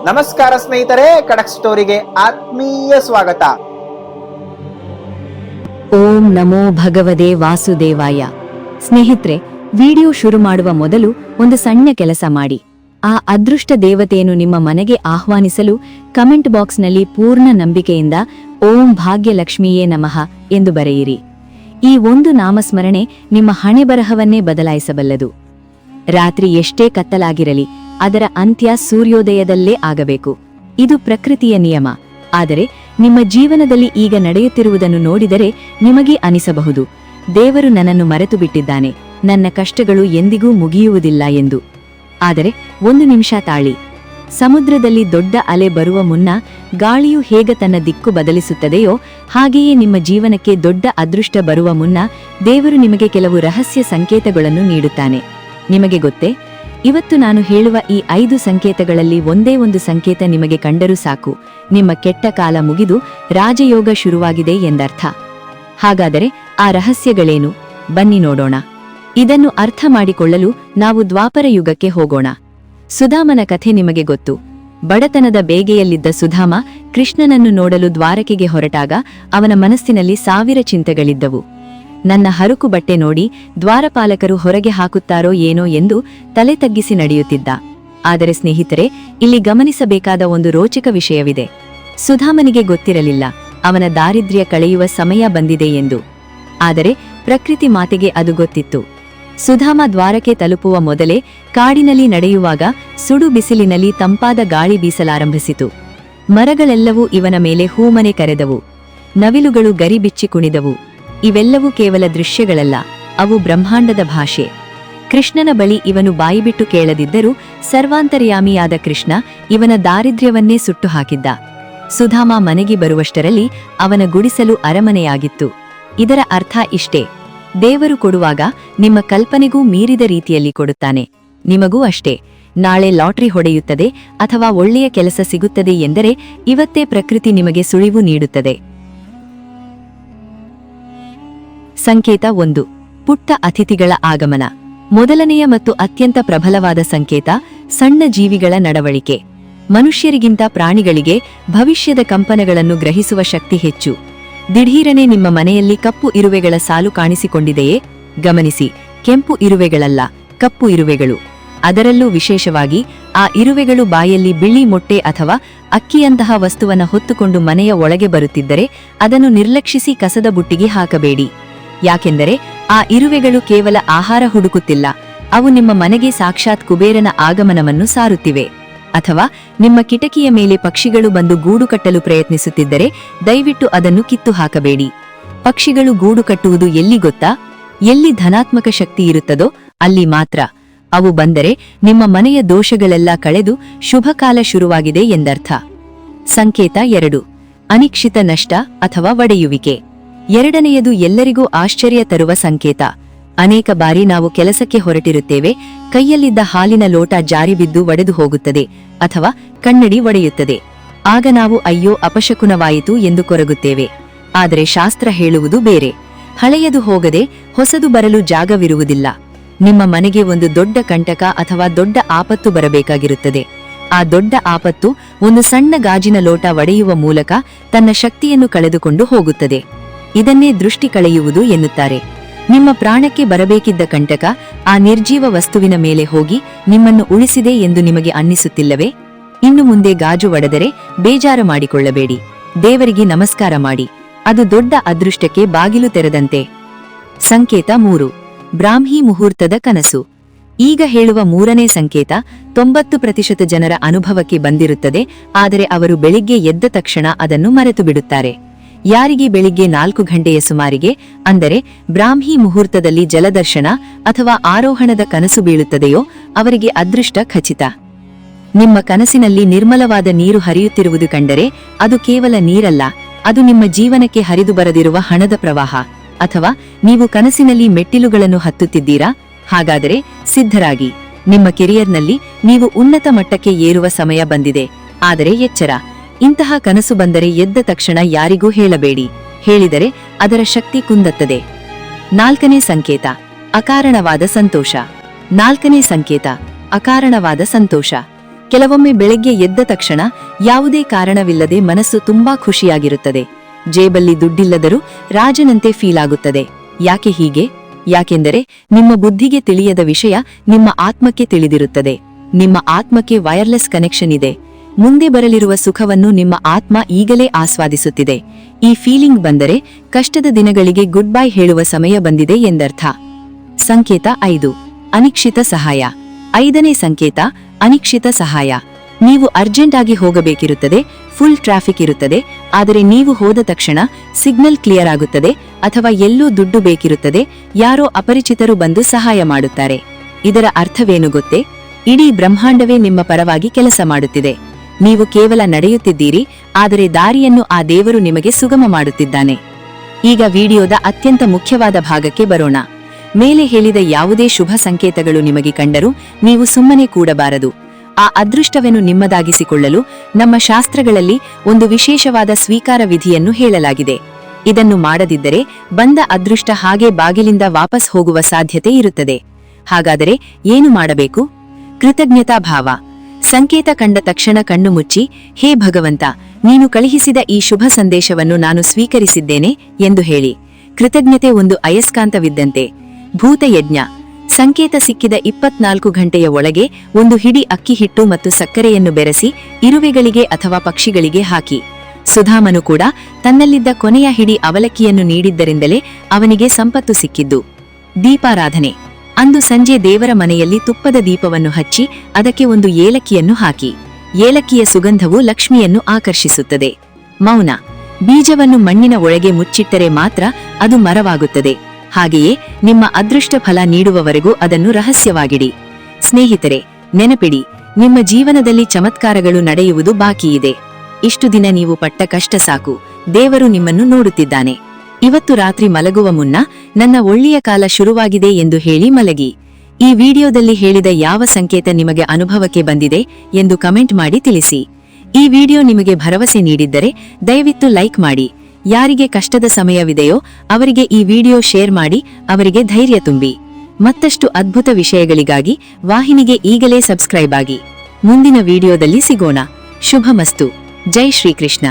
ನಮಸ್ಕಾರ ಸ್ನೇಹಿತರೆ, ಖಡಕ್ ಸ್ಟೋರಿಗೆ ಆತ್ಮೀಯ ಸ್ವಾಗತ. ಓಂ ನಮೋ ಭಗವದೇ ವಾಸುದೇವಾಯ. ಸ್ನೇಹಿತರೆ, ವಿಡಿಯೋ ಶುರು ಮಾಡುವ ಮೊದಲು ಒಂದು ಸಣ್ಣ ಕೆಲಸ ಮಾಡಿ. ಆ ಅದೃಷ್ಟ ದೇವತೆಯನ್ನು ನಿಮ್ಮ ಮನೆಗೆ ಆಹ್ವಾನಿಸಲು ಕಮೆಂಟ್ ಬಾಕ್ಸ್ನಲ್ಲಿ ಪೂರ್ಣ ನಂಬಿಕೆಯಿಂದ ಓಂ ಭಾಗ್ಯಲಕ್ಷ್ಮಿಯೇ ನಮಃ ಎಂದು ಬರೆಯಿರಿ. ಈ ಒಂದು ನಾಮಸ್ಮರಣೆ ನಿಮ್ಮ ಹಣೆಬರಹವನ್ನೇ ಬದಲಾಯಿಸಬಲ್ಲದು. ರಾತ್ರಿ ಎಷ್ಟೇ ಕತ್ತಲಾಗಿರಲಿ, ಅದರ ಅಂತ್ಯ ಸೂರ್ಯೋದಯದಲ್ಲೇ ಆಗಬೇಕು. ಇದು ಪ್ರಕೃತಿಯ ನಿಯಮ. ಆದರೆ ನಿಮ್ಮ ಜೀವನದಲ್ಲಿ ಈಗ ನಡೆಯುತ್ತಿರುವುದನ್ನು ನೋಡಿದರೆ ನಿಮಗೆ ಅನಿಸಬಹುದು, ದೇವರು ನನ್ನನ್ನು ಮರೆತು ಬಿಟ್ಟಿದ್ದಾನೆ, ನನ್ನ ಕಷ್ಟಗಳು ಎಂದಿಗೂ ಮುಗಿಯುವುದಿಲ್ಲ ಎಂದು. ಆದರೆ ಒಂದು ನಿಮಿಷ ತಾಳಿ. ಸಮುದ್ರದಲ್ಲಿ ದೊಡ್ಡ ಅಲೆ ಬರುವ ಮುನ್ನ ಗಾಳಿಯು ಹೇಗೆ ತನ್ನ ದಿಕ್ಕು ಬದಲಿಸುತ್ತದೆಯೋ, ಹಾಗೆಯೇ ನಿಮ್ಮ ಜೀವನಕ್ಕೆ ದೊಡ್ಡ ಅದೃಷ್ಟ ಬರುವ ಮುನ್ನ ದೇವರು ನಿಮಗೆ ಕೆಲವು ರಹಸ್ಯ ಸಂಕೇತಗಳನ್ನು ನೀಡುತ್ತಾನೆ. ನಿಮಗೆ ಗೊತ್ತೇ, ಇವತ್ತು ನಾನು ಹೇಳುವ ಈ 5 ಸಂಕೇತಗಳಲ್ಲಿ ಒಂದೇ ಒಂದು ಸಂಕೇತ ನಿಮಗೆ ಕಂಡರೂ ಸಾಕು, ನಿಮ್ಮ ಕೆಟ್ಟ ಕಾಲ ಮುಗಿದು ರಾಜಯೋಗ ಶುರುವಾಗಿದೆ ಎಂದರ್ಥ. ಹಾಗಾದರೆ ಆ ರಹಸ್ಯಗಳೇನು? ಬನ್ನಿ ನೋಡೋಣ. ಇದನ್ನು ಅರ್ಥ ಮಾಡಿಕೊಳ್ಳಲು ನಾವು ದ್ವಾಪರ ಯುಗಕ್ಕೆ ಹೋಗೋಣ. ಸುಧಾಮನ ಕಥೆ ನಿಮಗೆ ಗೊತ್ತು. ಬಡತನದ ಬೇಗೆಯಲ್ಲಿದ್ದ ಸುಧಾಮ ಕೃಷ್ಣನನ್ನು ನೋಡಲು ದ್ವಾರಕೆಗೆ ಹೊರಟಾಗ ಅವನ ಮನಸ್ಸಿನಲ್ಲಿ 1000 ಚಿಂತೆಗಳಿದ್ದವು. ನನ್ನ ಹರುಕು ಬಟ್ಟೆ ನೋಡಿ ದ್ವಾರಪಾಲಕರು ಹೊರಗೆ ಹಾಕುತ್ತಾರೋ ಏನೋ ಎಂದು ತಲೆ ತಗ್ಗಿಸಿ ನಡೆಯುತ್ತಿದ್ದ. ಆದರೆ ಸ್ನೇಹಿತರೆ, ಇಲ್ಲಿ ಗಮನಿಸಬೇಕಾದ ಒಂದು ರೋಚಕ ವಿಷಯವಿದೆ. ಸುಧಾಮನಿಗೆ ಗೊತ್ತಿರಲಿಲ್ಲ ಅವನ ದಾರಿದ್ರ್ಯ ಕಳೆಯುವ ಸಮಯ ಬಂದಿದೆ ಎಂದು. ಆದರೆ ಪ್ರಕೃತಿ ಮಾತೆಗೆ ಅದು ಗೊತ್ತಿತ್ತು. ಸುಧಾಮ ದ್ವಾರಕ್ಕೆ ತಲುಪುವ ಮೊದಲೇ ಕಾಡಿನಲ್ಲಿ ನಡೆಯುವಾಗ ಸುಡು ಬಿಸಿಲಿನಲ್ಲಿ ತಂಪಾದ ಗಾಳಿ ಬೀಸಲಾರಂಭಿಸಿತು. ಮರಗಳೆಲ್ಲವೂ ಇವನ ಮೇಲೆ ಹೂಮನೆ ಕರೆದವು. ನವಿಲುಗಳು ಗರಿಬಿಚ್ಚಿ ಕುಣಿದವು. ಇವೆಲ್ಲವೂ ಕೇವಲ ದೃಶ್ಯಗಳಲ್ಲ, ಅವು ಬ್ರಹ್ಮಾಂಡದ ಭಾಷೆ. ಕೃಷ್ಣನ ಬಳಿ ಇವನು ಬಾಯಿಬಿಟ್ಟು ಕೇಳದಿದ್ದರೂ ಸರ್ವಾಂತರ್ಯಾಮಿಯಾದ ಕೃಷ್ಣ ಇವನ ದಾರಿದ್ರ್ಯವನ್ನೇ ಸುಟ್ಟು ಹಾಕಿದ್ದ. ಸುಧಾಮ ಮನೆಗೆ ಬರುವಷ್ಟರಲ್ಲಿ ಅವನ ಗುಡಿಸಲು ಅರಮನೆಯಾಗಿತ್ತು. ಇದರ ಅರ್ಥ ಇಷ್ಟೇ: ದೇವರು ಕೊಡುವಾಗ ನಿಮ್ಮ ಕಲ್ಪನೆಗೂ ಮೀರಿದ ರೀತಿಯಲ್ಲಿ ಕೊಡುತ್ತಾನೆ. ನಿಮಗೂ ಅಷ್ಟೇ. ನಾಳೆ ಲಾಟರಿ ಹೊಡೆಯುತ್ತದೆ ಅಥವಾ ಒಳ್ಳೆಯ ಕೆಲಸ ಸಿಗುತ್ತದೆ ಎಂದರೆ ಇವತ್ತೇ ಪ್ರಕೃತಿ ನಿಮಗೆ ಸುಳಿವು ನೀಡುತ್ತದೆ. ಸಂಕೇತ 1: ಪುಟ್ಟ ಅತಿಥಿಗಳ ಆಗಮನ. ಮೊದಲನೆಯ ಮತ್ತು ಅತ್ಯಂತ ಪ್ರಬಲವಾದ ಸಂಕೇತ ಸಣ್ಣ ಜೀವಿಗಳ ನಡವಳಿಕೆ. ಮನುಷ್ಯರಿಗಿಂತ ಪ್ರಾಣಿಗಳಿಗೆ ಭವಿಷ್ಯದ ಕಂಪನಗಳನ್ನು ಗ್ರಹಿಸುವ ಶಕ್ತಿ ಹೆಚ್ಚು. ದಿಢೀರನೆ ನಿಮ್ಮ ಮನೆಯಲ್ಲಿ ಕಪ್ಪು ಇರುವೆಗಳ ಸಾಲು ಕಾಣಿಸಿಕೊಂಡಿದೆಯೇ? ಗಮನಿಸಿ, ಕೆಂಪು ಇರುವೆಗಳಲ್ಲ, ಕಪ್ಪು ಇರುವೆಗಳು. ಅದರಲ್ಲೂ ವಿಶೇಷವಾಗಿ ಆ ಇರುವೆಗಳು ಬಾಯಲ್ಲಿ ಬಿಳಿ ಮೊಟ್ಟೆ ಅಥವಾ ಅಕ್ಕಿಯಂತಹ ವಸ್ತುವನ್ನು ಹೊತ್ತುಕೊಂಡು ಮನೆಯ ಒಳಗೆ ಬರುತ್ತಿದ್ದರೆ ಅದನ್ನು ನಿರ್ಲಕ್ಷಿಸಿ ಕಸದ ಬುಟ್ಟಿಗೆ ಹಾಕಬೇಡಿ. ಯಾಕೆಂದರೆ ಆ ಇರುವೆಗಳು ಕೇವಲ ಆಹಾರ ಹುಡುಕುತ್ತಿಲ್ಲ, ಅವು ನಿಮ್ಮ ಮನೆಗೆ ಸಾಕ್ಷಾತ್ ಕುಬೇರನ ಆಗಮನವನ್ನು ಸಾರುತ್ತಿವೆ. ಅಥವಾ ನಿಮ್ಮ ಕಿಟಕಿಯ ಮೇಲೆ ಪಕ್ಷಿಗಳು ಬಂದು ಗೂಡು ಕಟ್ಟಲು ಪ್ರಯತ್ನಿಸುತ್ತಿದ್ದರೆ ದಯವಿಟ್ಟು ಅದನ್ನು ಕಿತ್ತು ಹಾಕಬೇಡಿ. ಪಕ್ಷಿಗಳು ಗೂಡು ಕಟ್ಟುವುದು ಎಲ್ಲಿ ಗೊತ್ತಾ? ಎಲ್ಲಿ ಧನಾತ್ಮಕ ಶಕ್ತಿ ಇರುತ್ತದೋ ಅಲ್ಲಿ ಮಾತ್ರ. ಅವು ಬಂದರೆ ನಿಮ್ಮ ಮನೆಯ ದೋಷಗಳೆಲ್ಲ ಕಳೆದು ಶುಭಕಾಲ ಶುರುವಾಗಿದೆ ಎಂದರ್ಥ. ಸಂಕೇತ 2: ಅನಿಕ್ಷಿತ ನಷ್ಟ ಅಥವಾ ಒಡೆಯುವಿಕೆ. ಎರಡನೆಯದು ಎಲ್ಲರಿಗೂ ಆಶ್ಚರ್ಯ ತರುವ ಸಂಕೇತ. ಅನೇಕ ಬಾರಿ ನಾವು ಕೆಲಸಕ್ಕೆ ಹೊರಟಿರುತ್ತೇವೆ, ಕೈಯಲ್ಲಿದ್ದ ಹಾಲಿನ ಲೋಟ ಜಾರಿ ಬಿದ್ದು ಒಡೆದು ಹೋಗುತ್ತದೆ ಅಥವಾ ಕನ್ನಡಿ ಒಡೆಯುತ್ತದೆ. ಆಗ ನಾವು ಅಯ್ಯೋ ಅಪಶಕುನವಾಯಿತು ಎಂದು ಕೊರಗುತ್ತೇವೆ. ಆದರೆ ಶಾಸ್ತ್ರ ಹೇಳುವುದು ಬೇರೆ. ಹಳೆಯದು ಹೋಗದೆ ಹೊಸದು ಬರಲು ಜಾಗವಿರುವುದಿಲ್ಲ. ನಿಮ್ಮ ಮನೆಗೆ ಒಂದು ದೊಡ್ಡ ಕಂಟಕ ಅಥವಾ ದೊಡ್ಡ ಆಪತ್ತು ಬರಬೇಕಾಗಿರುತ್ತದೆ. ಆ ದೊಡ್ಡ ಆಪತ್ತು ಒಂದು ಸಣ್ಣ ಗಾಜಿನ ಲೋಟ ಒಡೆಯುವ ಮೂಲಕ ತನ್ನ ಶಕ್ತಿಯನ್ನು ಕಳೆದುಕೊಂಡು ಹೋಗುತ್ತದೆ. ಇದನ್ನೇ ದೃಷ್ಟಿ ಕಳೆಯುವುದು ಎನ್ನುತ್ತಾರೆ. ನಿಮ್ಮ ಪ್ರಾಣಕ್ಕೆ ಬರಬೇಕಿದ್ದ ಕಂಟಕ ಆ ನಿರ್ಜೀವ ವಸ್ತುವಿನ ಮೇಲೆ ಹೋಗಿ ನಿಮ್ಮನ್ನು ಉಳಿಸಿದೆ ಎಂದು ನಿಮಗೆ ಅನ್ನಿಸುತ್ತಿಲ್ಲವೇ? ಇನ್ನು ಮುಂದೆ ಗಾಜು ಒಡೆದರೆ ಬೇಜಾರು ಮಾಡಿಕೊಳ್ಳಬೇಡಿ. ದೇವರಿಗೆ ನಮಸ್ಕಾರ ಮಾಡಿ. ಅದು ದೊಡ್ಡ ಅದೃಷ್ಟಕ್ಕೆ ಬಾಗಿಲು ತೆರೆದಂತೆ. ಸಂಕೇತ 3: ಬ್ರಾಹ್ಮಿ ಮುಹೂರ್ತದ ಕನಸು. ಈಗ ಹೇಳುವ 3ನೇ ಸಂಕೇತ 90% ಜನರ ಅನುಭವಕ್ಕೆ ಬಂದಿರುತ್ತದೆ. ಆದರೆ ಅವರು ಬೆಳಿಗ್ಗೆ ಎದ್ದ ತಕ್ಷಣ ಅದನ್ನು ಮರೆತು ಬಿಡುತ್ತಾರೆ. ಯಾರಿಗೆ ಬೆಳಿಗ್ಗೆ 4 ಗಂಟೆಯ ಸುಮಾರಿಗೆ, ಅಂದರೆ ಬ್ರಾಹ್ಮಿ ಮುಹೂರ್ತದಲ್ಲಿ ಜಲದರ್ಶನ ಅಥವಾ ಆರೋಹಣದ ಕನಸು ಬೀಳುತ್ತದೆಯೋ ಅವರಿಗೆ ಅದೃಷ್ಟ ಖಚಿತ. ನಿಮ್ಮ ಕನಸಿನಲ್ಲಿ ನಿರ್ಮಲವಾದ ನೀರು ಹರಿಯುತ್ತಿರುವುದು ಕಂಡರೆ ಅದು ಕೇವಲ ನೀರಲ್ಲ, ಅದು ನಿಮ್ಮ ಜೀವನಕ್ಕೆ ಹರಿದು ಬರದಿರುವ ಹಣದ ಪ್ರವಾಹ. ಅಥವಾ ನೀವು ಕನಸಿನಲ್ಲಿ ಮೆಟ್ಟಿಲುಗಳನ್ನು ಹತ್ತುತ್ತಿದ್ದೀರಾ? ಹಾಗಾದರೆ ಸಿದ್ಧರಾಗಿ. ನಿಮ್ಮ ಕೆರಿಯರ್ನಲ್ಲಿ ನೀವು ಉನ್ನತ ಮಟ್ಟಕ್ಕೆ ಏರುವ ಸಮಯ ಬಂದಿದೆ. ಆದರೆ ಎಚ್ಚರ, ಇಂತಹ ಕನಸು ಬಂದರೆ ಎದ್ದ ತಕ್ಷಣ ಯಾರಿಗೂ ಹೇಳಬೇಡಿ. ಹೇಳಿದರೆ ಅದರ ಶಕ್ತಿ ಕುಂದತ್ತದೆ. 4ನೇ ಸಂಕೇತ: ಅಕಾರಣವಾದ ಸಂತೋಷ. 4ನೇ ಸಂಕೇತ: ಅಕಾರಣವಾದ ಸಂತೋಷ. ಕೆಲವೊಮ್ಮೆ ಬೆಳಗ್ಗೆ ಎದ್ದ ತಕ್ಷಣ ಯಾವುದೇ ಕಾರಣವಿಲ್ಲದೆ ಮನಸ್ಸು ತುಂಬಾ ಖುಷಿಯಾಗಿರುತ್ತದೆ. ಜೇಬಲ್ಲಿ ದುಡ್ಡಿಲ್ಲದರೂ ರಾಜನಂತೆ ಫೀಲ್ ಆಗುತ್ತದೆ. ಯಾಕೆ ಹೀಗೆ? ಯಾಕೆಂದರೆ ನಿಮ್ಮ ಬುದ್ಧಿಗೆ ತಿಳಿಯದ ವಿಷಯ ನಿಮ್ಮ ಆತ್ಮಕ್ಕೆ ತಿಳಿದಿರುತ್ತದೆ. ನಿಮ್ಮ ಆತ್ಮಕ್ಕೆ ವೈರ್ಲೆಸ್ ಕನೆಕ್ಷನ್ ಇದೆ. ಮುಂದೆ ಬರಲಿರುವ ಸುಖವನ್ನು ನಿಮ್ಮ ಆತ್ಮ ಈಗಲೇ ಆಸ್ವಾದಿಸುತ್ತಿದೆ. ಈ ಫೀಲಿಂಗ್ ಬಂದರೆ ಕಷ್ಟದ ದಿನಗಳಿಗೆ ಗುಡ್ ಬೈ ಹೇಳುವ ಸಮಯ ಬಂದಿದೆ ಎಂದರ್ಥ. ಸಂಕೇತ 5. ಅನಿಕ್ಷಿತ ಸಹಾಯ. 5ನೇ ಸಂಕೇತ ಅನಿಕ್ಷಿತ ಸಹಾಯ. ನೀವು ಅರ್ಜೆಂಟ್ ಆಗಿ ಹೋಗಬೇಕಿರುತ್ತದೆ, ಫುಲ್ ಟ್ರಾಫಿಕ್ ಇರುತ್ತದೆ, ಆದರೆ ನೀವು ಹೋದ ತಕ್ಷಣ ಸಿಗ್ನಲ್ ಕ್ಲಿಯರ್ ಆಗುತ್ತದೆ ಅಥವಾ ಎಲ್ಲೂ ದುಡ್ಡು ಬೇಕಿರುತ್ತದೆ, ಯಾರೋ ಅಪರಿಚಿತರು ಬಂದು ಸಹಾಯ ಮಾಡುತ್ತಾರೆ. ಇದರ ಅರ್ಥವೇನು ಗೊತ್ತೇ? ಇಡೀ ಬ್ರಹ್ಮಾಂಡವೇ ನಿಮ್ಮ ಪರವಾಗಿ ಕೆಲಸ ಮಾಡುತ್ತಿದೆ. ನೀವು ಕೇವಲ ನಡೆಯುತ್ತಿದ್ದೀರಿ, ಆದರೆ ದಾರಿಯನ್ನು ಆ ದೇವರು ನಿಮಗೆ ಸುಗಮ ಮಾಡುತ್ತಿದ್ದಾನೆ. ಈಗ ವಿಡಿಯೋದ ಅತ್ಯಂತ ಮುಖ್ಯವಾದ ಭಾಗಕ್ಕೆ ಬರೋಣ. ಮೇಲೆ ಹೇಳಿದ ಯಾವುದೇ ಶುಭ ಸಂಕೇತಗಳು ನಿಮಗೆ ಕಂಡರೂ ನೀವು ಸುಮ್ಮನೆ ಕೂಡಬಾರದು. ಆ ಅದೃಷ್ಟವನ್ನು ನಿಮ್ಮದಾಗಿಸಿಕೊಳ್ಳಲು ನಮ್ಮ ಶಾಸ್ತ್ರಗಳಲ್ಲಿ ಒಂದು ವಿಶೇಷವಾದ ಸ್ವೀಕಾರ ವಿಧಿಯನ್ನು ಹೇಳಲಾಗಿದೆ. ಇದನ್ನು ಮಾಡದಿದ್ದರೆ ಬಂದ ಅದೃಷ್ಟ ಹಾಗೆ ಬಾಗಿಲಿಂದ ವಾಪಸ್ ಹೋಗುವ ಸಾಧ್ಯತೆ ಇರುತ್ತದೆ. ಹಾಗಾದರೆ ಏನು ಮಾಡಬೇಕು? ಕೃತಜ್ಞತಾ ಭಾವ. ಸಂಕೇತ ಕಂಡ ತಕ್ಷಣ ಕಣ್ಣು ಮುಚ್ಚಿ, ಹೇ ಭಗವಂತ, ನೀನು ಕಳುಹಿಸಿದ ಈ ಶುಭ ಸಂದೇಶವನ್ನು ನಾನು ಸ್ವೀಕರಿಸಿದ್ದೇನೆ ಎಂದು ಹೇಳಿ. ಕೃತಜ್ಞತೆ ಒಂದು ಅಯಸ್ಕಾಂತವಿದ್ದಂತೆ. ಭೂತಯಜ್ಞ. ಸಂಕೇತ ಸಿಕ್ಕಿದ 24 ಗಂಟೆಯ ಒಳಗೆ ಒಂದು ಹಿಡಿ ಅಕ್ಕಿ ಹಿಟ್ಟು ಮತ್ತು ಸಕ್ಕರೆಯನ್ನು ಬೆರೆಸಿ ಇರುವೆಗಳಿಗೆ ಅಥವಾ ಪಕ್ಷಿಗಳಿಗೆ ಹಾಕಿ. ಸುಧಾಮನು ಕೂಡ ತನ್ನಲ್ಲಿದ್ದ ಕೊನೆಯ ಹಿಡಿ ಅವಲಕ್ಕಿಯನ್ನು ನೀಡಿದ್ದರಿಂದಲೇ ಅವನಿಗೆ ಸಂಪತ್ತು ಸಿಕ್ಕಿದ್ದು. ದೀಪಾರಾಧನೆ. ಅಂದು ಸಂಜೆ ದೇವರ ಮನೆಯಲ್ಲಿ ತುಪ್ಪದ ದೀಪವನ್ನು ಹಚ್ಚಿ ಅದಕ್ಕೆ ಒಂದು ಏಲಕ್ಕಿಯನ್ನು ಹಾಕಿ. ಏಲಕ್ಕಿಯ ಸುಗಂಧವು ಲಕ್ಷ್ಮಿಯನ್ನು ಆಕರ್ಷಿಸುತ್ತದೆ. ಮೌನ. ಬೀಜವನ್ನು ಮಣ್ಣಿನ ಒಳಗೆ ಮುಚ್ಚಿಟ್ಟರೆ ಮಾತ್ರ ಅದು ಮರವಾಗುತ್ತದೆ. ಹಾಗೆಯೇ ನಿಮ್ಮ ಅದೃಷ್ಟ ಫಲ ನೀಡುವವರೆಗೂ ಅದನ್ನು ರಹಸ್ಯವಾಗಿಡಿ. ಸ್ನೇಹಿತರೆ, ನೆನಪಿಡಿ, ನಿಮ್ಮ ಜೀವನದಲ್ಲಿ ಚಮತ್ಕಾರಗಳು ನಡೆಯುವುದು ಬಾಕಿಯಿದೆ. ಇಷ್ಟು ದಿನ ನೀವು ಪಟ್ಟ ಕಷ್ಟ ಸಾಕು. ದೇವರು ನಿಮ್ಮನ್ನು ನೋಡುತ್ತಿದ್ದಾನೆ. ಇವತ್ತು ರಾತ್ರಿ ಮಲಗುವ ಮುನ್ನ ನನ್ನ ಒಳ್ಳೆಯ ಕಾಲ ಶುರುವಾಗಿದೆ ಎಂದು ಹೇಳಿ ಮಲಗಿ. ಈ ವಿಡಿಯೋದಲ್ಲಿ ಹೇಳಿದ ಯಾವ ಸಂಕೇತ ನಿಮಗೆ ಅನುಭವಕ್ಕೆ ಬಂದಿದೆ ಎಂದು ಕಮೆಂಟ್ ಮಾಡಿ ತಿಳಿಸಿ. ಈ ವಿಡಿಯೋ ನಿಮಗೆ ಭರವಸೆ ನೀಡಿದ್ದರೆ ದಯವಿಟ್ಟು ಲೈಕ್ ಮಾಡಿ. ಯಾರಿಗೆ ಕಷ್ಟದ ಸಮಯವಿದೆಯೋ ಅವರಿಗೆ ಈ ವಿಡಿಯೋ ಶೇರ್ ಮಾಡಿ ಅವರಿಗೆ ಧೈರ್ಯ ತುಂಬಿ. ಮತ್ತಷ್ಟು ಅದ್ಭುತ ವಿಷಯಗಳಿಗಾಗಿ ವಾಹಿನಿಗೆ ಈಗಲೇ ಸಬ್ಸ್ಕ್ರೈಬ್ ಆಗಿ. ಮುಂದಿನ ವಿಡಿಯೋದಲ್ಲಿ ಸಿಗೋಣ. ಶುಭಮಸ್ತು. ಜೈ ಶ್ರೀಕೃಷ್ಣ.